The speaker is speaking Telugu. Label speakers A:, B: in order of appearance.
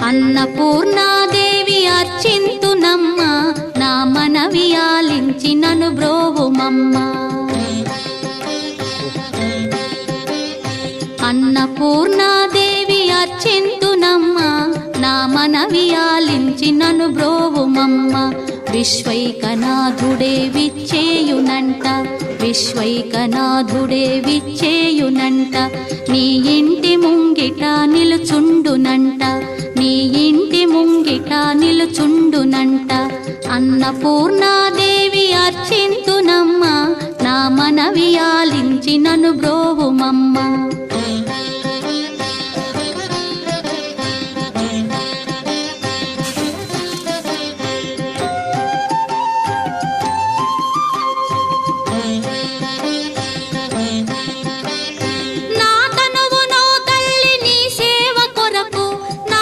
A: అన్నపూర్ణాదేవి అర్చింతునమ్మ, నా మనవి ఆలించి నను బ్రోవుమమ్మ. అన్నపూర్ణాదేవి అర్చింతునమ్మ, నా మనవి ఆలించి నను బ్రోవుమమ్మ. విశ్వైకనాథుడే విచ్చేయునంట, విశ్వైకనాథుడే విచ్చేయునంట, నీ ఇంటి ముంగిట నిలుచుండునంట.